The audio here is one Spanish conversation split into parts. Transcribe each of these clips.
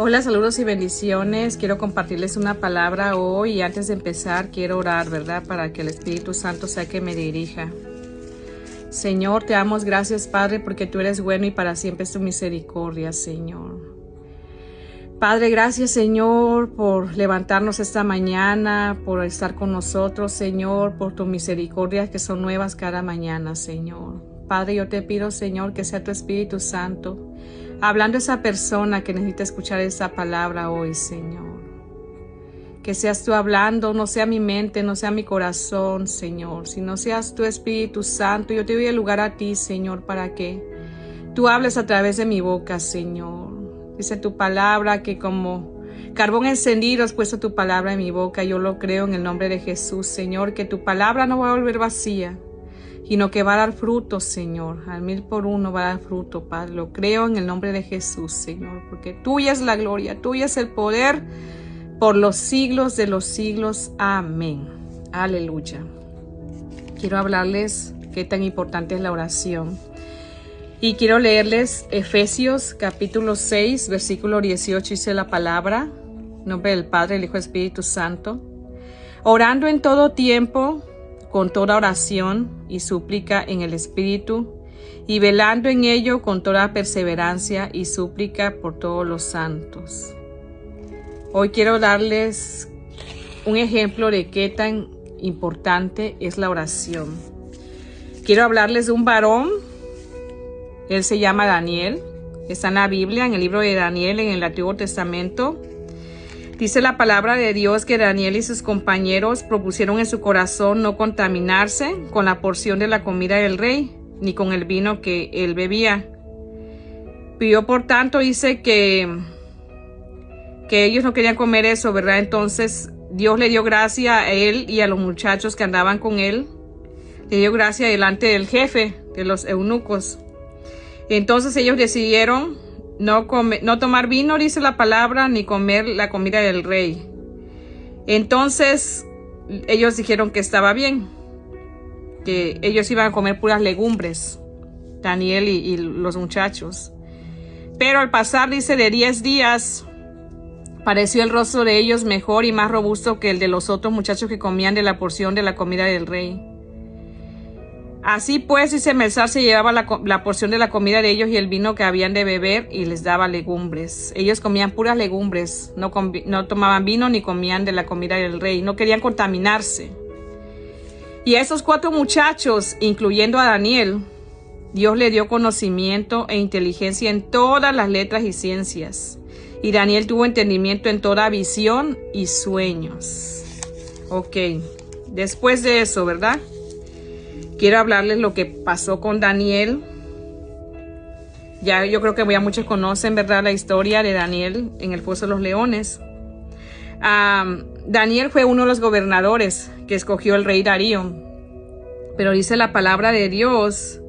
Hola, saludos y bendiciones. Quiero compartirles una palabra hoy y antes de empezar quiero orar, ¿verdad? Para que el Espíritu Santo sea que me dirija. Señor, te damos gracias, Padre, porque tú eres bueno y para siempre es tu misericordia, Señor. Padre, gracias, Señor, por levantarnos esta mañana, por estar con nosotros, Señor, por tu misericordia que son nuevas cada mañana, Señor. Padre, yo te pido, Señor, que sea tu Espíritu Santo hablando a esa persona que necesita escuchar esa palabra hoy, Señor. Que seas tú hablando, no sea mi mente, no sea mi corazón, Señor, sino seas tu Espíritu Santo. Yo te doy el lugar a ti, Señor, para que tú hables a través de mi boca, Señor. Dice tu palabra que como carbón encendido has puesto tu palabra en mi boca. Yo lo creo en el nombre de Jesús, Señor, que tu palabra no va a volver vacía, sino que va a dar fruto, Señor. Al 1000 por 1 va a dar fruto, Padre. Lo creo en el nombre de Jesús, Señor, porque tuya es la gloria, tuya es el poder por los siglos de los siglos. Amén. Aleluya. Quiero hablarles qué tan importante es la oración. Y quiero leerles Efesios capítulo 6, versículo 18, dice la palabra, en nombre del Padre, el Hijo y el Espíritu Santo. Orando en todo tiempo, con toda oración y súplica en el Espíritu, y velando en ello con toda perseverancia y súplica por todos los santos. Hoy quiero darles un ejemplo de qué tan importante es la oración. Quiero hablarles de un varón. Él se llama Daniel. Está en la Biblia, en el libro de Daniel, en el Antiguo Testamento. Dice la palabra de Dios que Daniel y sus compañeros propusieron en su corazón no contaminarse con la porción de la comida del rey, ni con el vino que él bebía. Pidió, por tanto, dice que ellos no querían comer eso, ¿verdad? Entonces Dios le dio gracia a él y a los muchachos que andaban con él. Le dio gracia delante del jefe de los eunucos. Entonces ellos decidieron no tomar vino, dice la palabra, ni comer la comida del rey. Entonces ellos dijeron que estaba bien, que ellos iban a comer puras legumbres, Daniel y los muchachos. Pero al pasar, dice, de 10 días, pareció el rostro de ellos mejor y más robusto que el de los otros muchachos que comían de la porción de la comida del rey. Así pues, dice, Melzar se llevaba la porción de la comida de ellos y el vino que habían de beber y les daba legumbres. Ellos comían puras legumbres, no tomaban vino ni comían de la comida del rey, no querían contaminarse. Y a esos 4 muchachos, incluyendo a Daniel, Dios le dio conocimiento e inteligencia en todas las letras y ciencias. Y Daniel tuvo entendimiento en toda visión y sueños. Ok, después de eso, ¿verdad? Quiero hablarles lo que pasó con Daniel. Ya yo creo que ya muchos conocen, ¿verdad?, la historia de Daniel en el foso de los leones. Daniel fue uno de los gobernadores que escogió el rey Darío. Pero dice la palabra de Dios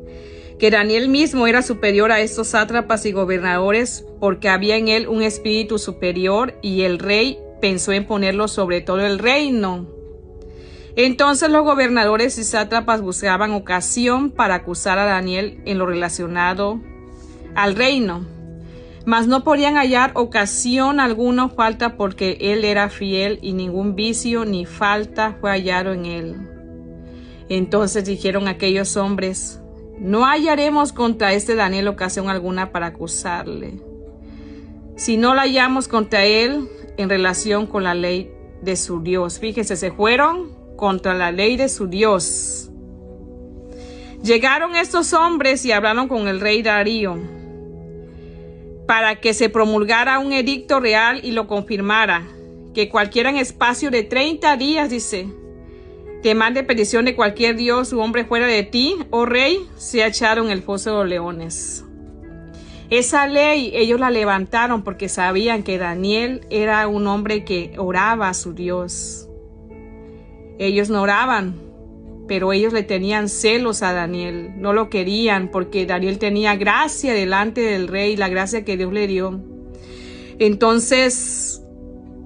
que Daniel mismo era superior a estos sátrapas y gobernadores porque había en él un espíritu superior y el rey pensó en ponerlo sobre todo el reino. Entonces los gobernadores y sátrapas buscaban ocasión para acusar a Daniel en lo relacionado al reino, mas no podían hallar ocasión alguna o falta porque él era fiel y ningún vicio ni falta fue hallado en él. Entonces dijeron aquellos hombres: no hallaremos contra este Daniel ocasión alguna para acusarle, si no la hallamos contra él en relación con la ley de su Dios. Fíjense, se fueron contra la ley de su Dios. Llegaron estos hombres y hablaron con el rey Darío para que se promulgara un edicto real y lo confirmara, que cualquiera en espacio de 30 días, dice, te mande petición de cualquier dios u hombre fuera de ti, oh rey, sea echado en el foso de los leones. Esa ley ellos la levantaron porque sabían que Daniel era un hombre que oraba a su Dios. Ellos no oraban, pero ellos le tenían celos a Daniel. No lo querían porque Daniel tenía gracia delante del rey, la gracia que Dios le dio. Entonces,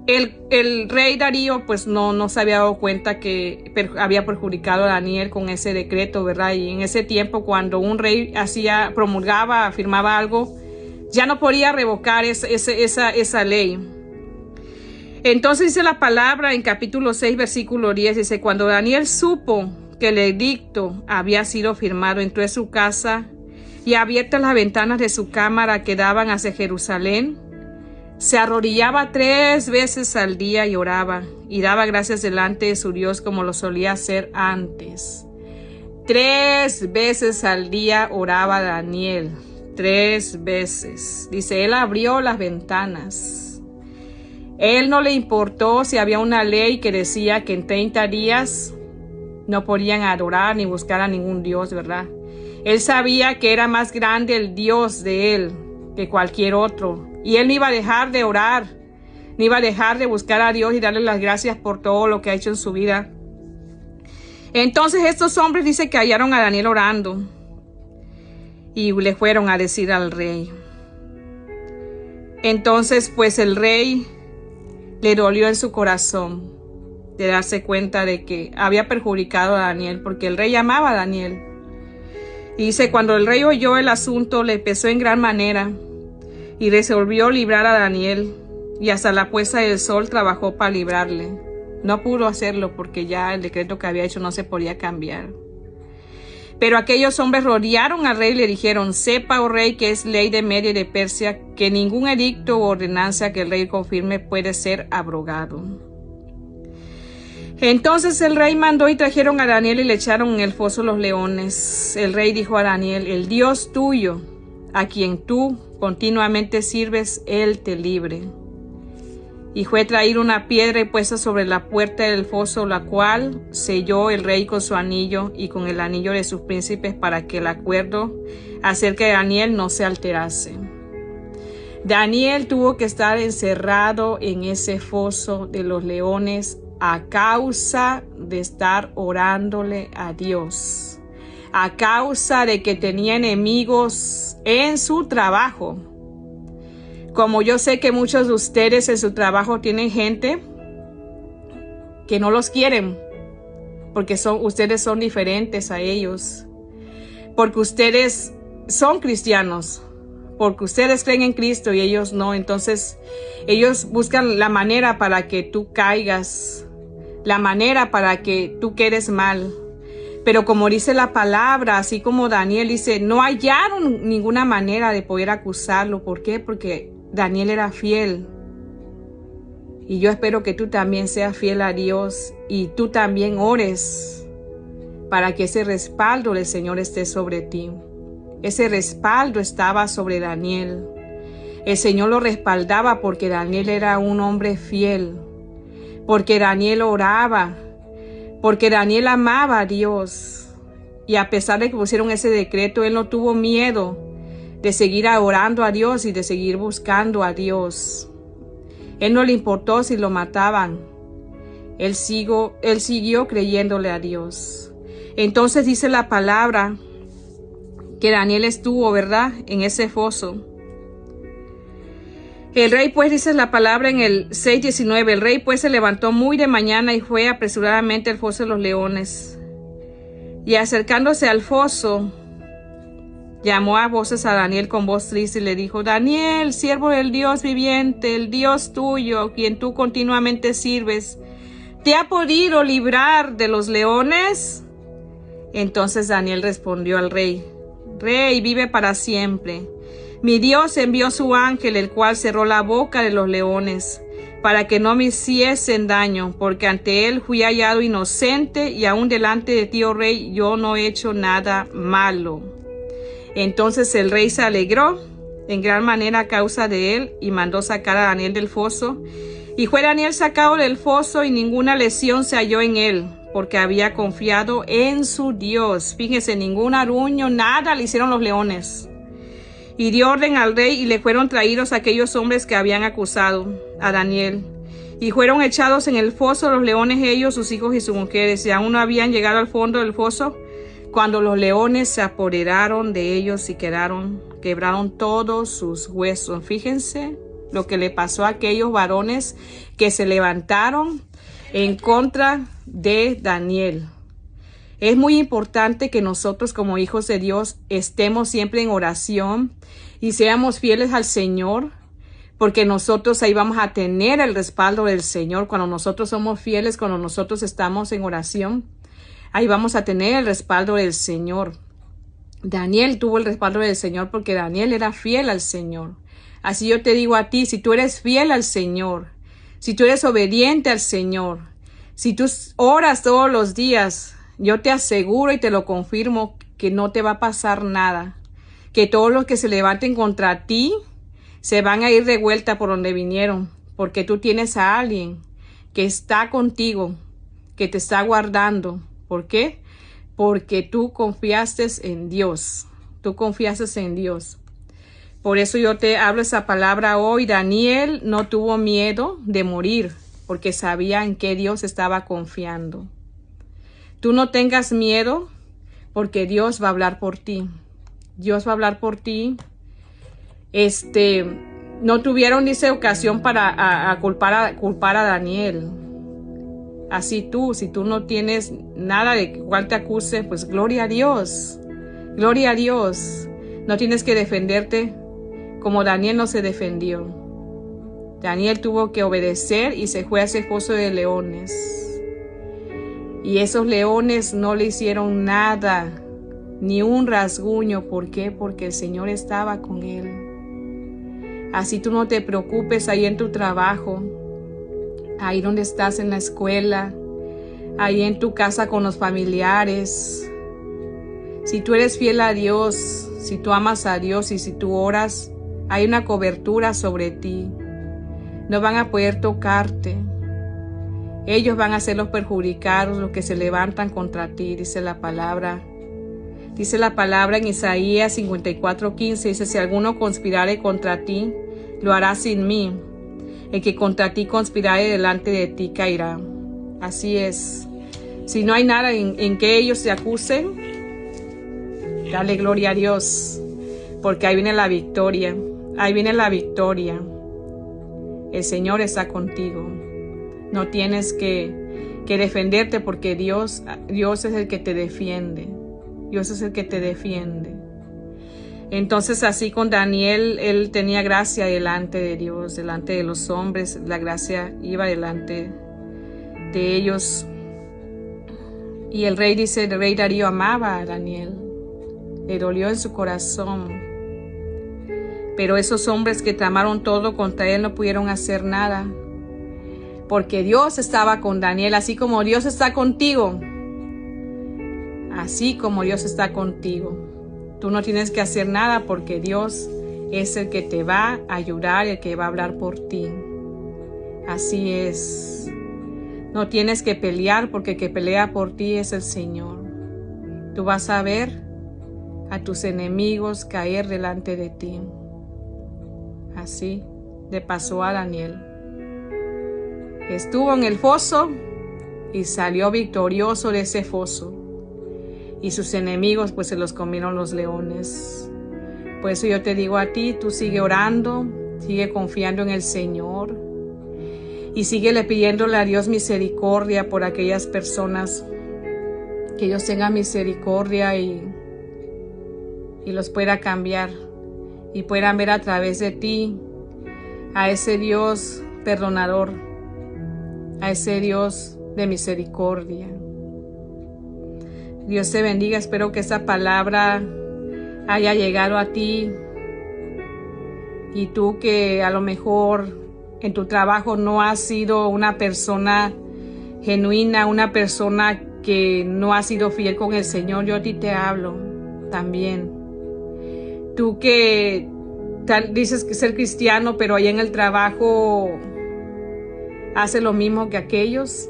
el rey Darío pues no se había dado cuenta que había perjudicado a Daniel con ese decreto, ¿verdad? Y en ese tiempo, cuando un rey promulgaba, afirmaba algo, Ya no podía revocar esa ley. Entonces dice la palabra en capítulo 6, versículo 10, dice, cuando Daniel supo que el edicto había sido firmado, entró en su casa y abiertas las ventanas de su cámara que daban hacia Jerusalén, se arrodillaba 3 veces al día y oraba, y daba gracias delante de su Dios como lo solía hacer antes. 3 veces al día oraba Daniel, 3 veces. Dice, él abrió las ventanas. Él no le importó si había una ley que decía que en 30 días no podían adorar ni buscar a ningún Dios, ¿verdad? Él sabía que era más grande el Dios de él que cualquier otro. Y él no iba a dejar de orar, ni iba a dejar de buscar a Dios y darle las gracias por todo lo que ha hecho en su vida. Entonces estos hombres dice que hallaron a Daniel orando y le fueron a decir al rey. Entonces pues el rey le dolió en su corazón de darse cuenta de que había perjudicado a Daniel, porque el rey amaba a Daniel. Y dice, cuando el rey oyó el asunto, le pesó en gran manera y resolvió librar a Daniel, y hasta la puesta del sol trabajó para librarle. No pudo hacerlo porque ya el decreto que había hecho no se podía cambiar. Pero aquellos hombres rodearon al rey y le dijeron, sepa, oh rey, que es ley de Media y de Persia, que ningún edicto o ordenanza que el rey confirme puede ser abrogado. Entonces el rey mandó y trajeron a Daniel y le echaron en el foso de los leones. El rey dijo a Daniel, el Dios tuyo, a quien tú continuamente sirves, él te libre. Y fue traída una piedra y puesta sobre la puerta del foso, la cual selló el rey con su anillo y con el anillo de sus príncipes, para que el acuerdo acerca de Daniel no se alterase. Daniel tuvo que estar encerrado en ese foso de los leones a causa de estar orándole a Dios, a causa de que tenía enemigos en su trabajo. Como yo sé que muchos de ustedes en su trabajo tienen gente que no los quieren, porque ustedes son diferentes a ellos, porque ustedes son cristianos, porque ustedes creen en Cristo y ellos no. Entonces ellos buscan la manera para que tú caigas, la manera para que tú quedes mal. Pero como dice la palabra, así como Daniel dice, no hallaron ninguna manera de poder acusarlo. ¿Por qué? Porque Daniel era fiel. Y yo espero que tú también seas fiel a Dios y tú también ores para que ese respaldo del Señor esté sobre ti. Ese respaldo estaba sobre Daniel. El Señor lo respaldaba porque Daniel era un hombre fiel, porque Daniel oraba, porque Daniel amaba a Dios. Y a pesar de que pusieron ese decreto, él no tuvo miedo de seguir orando a Dios y de seguir buscando a Dios. Él no le importó si lo mataban. Él siguió creyéndole a Dios. Entonces dice la palabra que Daniel estuvo, ¿verdad?, en ese foso. El rey pues, dice la palabra en el 6:19, el rey pues se levantó muy de mañana y fue apresuradamente al foso de los leones. Y acercándose al foso, llamó a voces a Daniel con voz triste y le dijo, Daniel, siervo del Dios viviente, el Dios tuyo, quien tú continuamente sirves, ¿te ha podido librar de los leones? Entonces Daniel respondió al rey, Rey, vive para siempre. Mi Dios envió su ángel, el cual cerró la boca de los leones, para que no me hiciesen daño, porque ante él fui hallado inocente, y aún delante de ti, oh rey, yo no he hecho nada malo. Entonces el rey se alegró en gran manera a causa de él, y mandó sacar a Daniel del foso. Y fue Daniel sacado del foso, y ninguna lesión se halló en él, porque había confiado en su Dios. Fíjense, ningún aruño, nada le hicieron los leones. Y dio orden al rey, y le fueron traídos aquellos hombres que habían acusado a Daniel. Y fueron echados en el foso los leones, ellos, sus hijos y sus mujeres. Y aún no habían llegado al fondo del foso, cuando los leones se apoderaron de ellos y quebraron todos sus huesos. Fíjense lo que le pasó a aquellos varones que se levantaron en contra de Daniel. Es muy importante que nosotros como hijos de Dios estemos siempre en oración y seamos fieles al Señor, porque nosotros ahí vamos a tener el respaldo del Señor. Cuando nosotros somos fieles, cuando nosotros estamos en oración, ahí vamos a tener el respaldo del Señor. Daniel tuvo el respaldo del Señor porque Daniel era fiel al Señor. Así yo te digo a ti, si tú eres fiel al Señor, si tú eres obediente al Señor, si tú oras todos los días, yo te aseguro y te lo confirmo que no te va a pasar nada. Que todos los que se levanten contra ti se van a ir de vuelta por donde vinieron, porque tú tienes a alguien que está contigo, que te está guardando. ¿Por qué? Porque tú confiaste en Dios. Tú confiaste en Dios. Por eso yo te hablo esa palabra hoy. Daniel no tuvo miedo de morir, porque sabía en qué Dios estaba confiando. Tú no tengas miedo, porque Dios va a hablar por ti. Dios va a hablar por ti. No tuvieron esa ocasión para culpar a Daniel. Así tú, si tú no tienes nada de cual te acuse, pues gloria a Dios. Gloria a Dios. No tienes que defenderte como Daniel no se defendió. Daniel tuvo que obedecer y se fue a ese foso de leones. Y esos leones no le hicieron nada, ni un rasguño. ¿Por qué? Porque el Señor estaba con él. Así tú no te preocupes ahí en tu trabajo, ahí donde estás en la escuela, ahí en tu casa con los familiares. Si tú eres fiel a Dios, si tú amas a Dios y si tú oras, hay una cobertura sobre ti. No van a poder tocarte. Ellos van a ser los perjudicados, los que se levantan contra ti, dice la palabra. Dice la palabra en Isaías 54:15, dice, si alguno conspirare contra ti, lo hará sin mí. El que contra ti conspirare delante de ti caerá. Así es. Si no hay nada en que ellos se acusen, dale gloria a Dios, porque ahí viene la victoria. Ahí viene la victoria. El Señor está contigo. No tienes que defenderte, porque Dios es el que te defiende. Dios es el que te defiende. Entonces así con Daniel, él tenía gracia delante de Dios, delante de los hombres. La gracia iba delante de ellos. Y el rey dice, el rey Darío amaba a Daniel. Le dolió en su corazón. Pero esos hombres que tramaron todo contra él no pudieron hacer nada. Porque Dios estaba con Daniel, así como Dios está contigo. Así como Dios está contigo. Tú no tienes que hacer nada, porque Dios es el que te va a ayudar, el que va a hablar por ti. Así es. No tienes que pelear, porque el que pelea por ti es el Señor. Tú vas a ver a tus enemigos caer delante de ti. Así le pasó a Daniel. Estuvo en el foso y salió victorioso de ese foso. Y sus enemigos pues se los comieron los leones. Por eso yo te digo a ti, tú sigue orando, sigue confiando en el Señor. Y síguele pidiéndole a Dios misericordia por aquellas personas. Que Dios tenga misericordia y los pueda cambiar. Y puedan ver a través de ti a ese Dios perdonador, a ese Dios de misericordia. Dios te bendiga. Espero que esta palabra haya llegado a ti. Y tú que a lo mejor en tu trabajo no has sido una persona genuina, una persona que no ha sido fiel con el Señor, yo a ti te hablo también. Tú que dices que ser cristiano, pero ahí en el trabajo haces lo mismo que aquellos,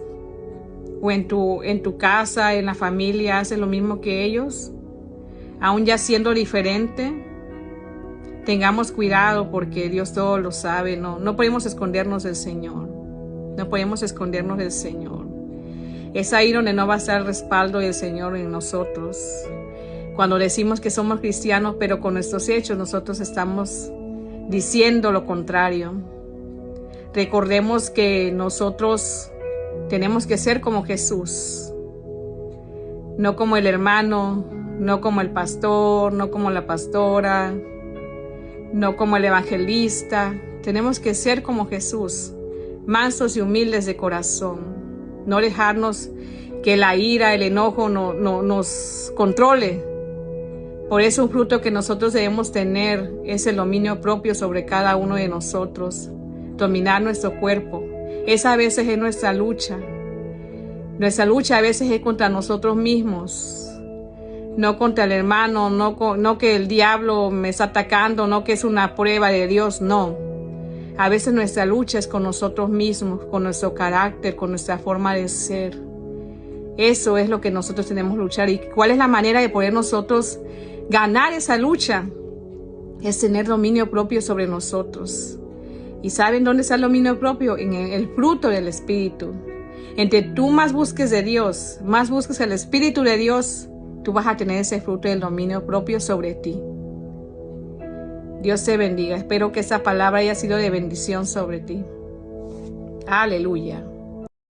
o en tu casa, en la familia, haces lo mismo que ellos, aún ya siendo diferente. Tengamos cuidado, porque Dios todo lo sabe. No podemos escondernos del Señor. No podemos escondernos del Señor. Es ahí donde no va a estar el respaldo del Señor en nosotros. Cuando decimos que somos cristianos, pero con nuestros hechos nosotros estamos diciendo lo contrario. Recordemos que nosotros tenemos que ser como Jesús. no como el hermano, no como el pastor, no como la pastora, no como el evangelista. Tenemos que ser como Jesús, mansos y humildes de corazón. No dejarnos que la ira, el enojo nos controle. Por eso un fruto que nosotros debemos tener es el dominio propio sobre cada uno de nosotros. Dominar nuestro cuerpo. Esa a veces es nuestra lucha. Nuestra lucha a veces es contra nosotros mismos. No contra el hermano, no que el diablo me está atacando, no que es una prueba de Dios, no. A veces nuestra lucha es con nosotros mismos, con nuestro carácter, con nuestra forma de ser. Eso es lo que nosotros tenemos que luchar. ¿Y cuál es la manera de poder nosotros ganar esa lucha? Es tener dominio propio sobre nosotros. ¿Y saben dónde está el dominio propio? En el fruto del Espíritu. Entre tú más busques de Dios, más busques el Espíritu de Dios, tú vas a tener ese fruto del dominio propio sobre ti. Dios te bendiga. Espero que esta palabra haya sido de bendición sobre ti. Aleluya.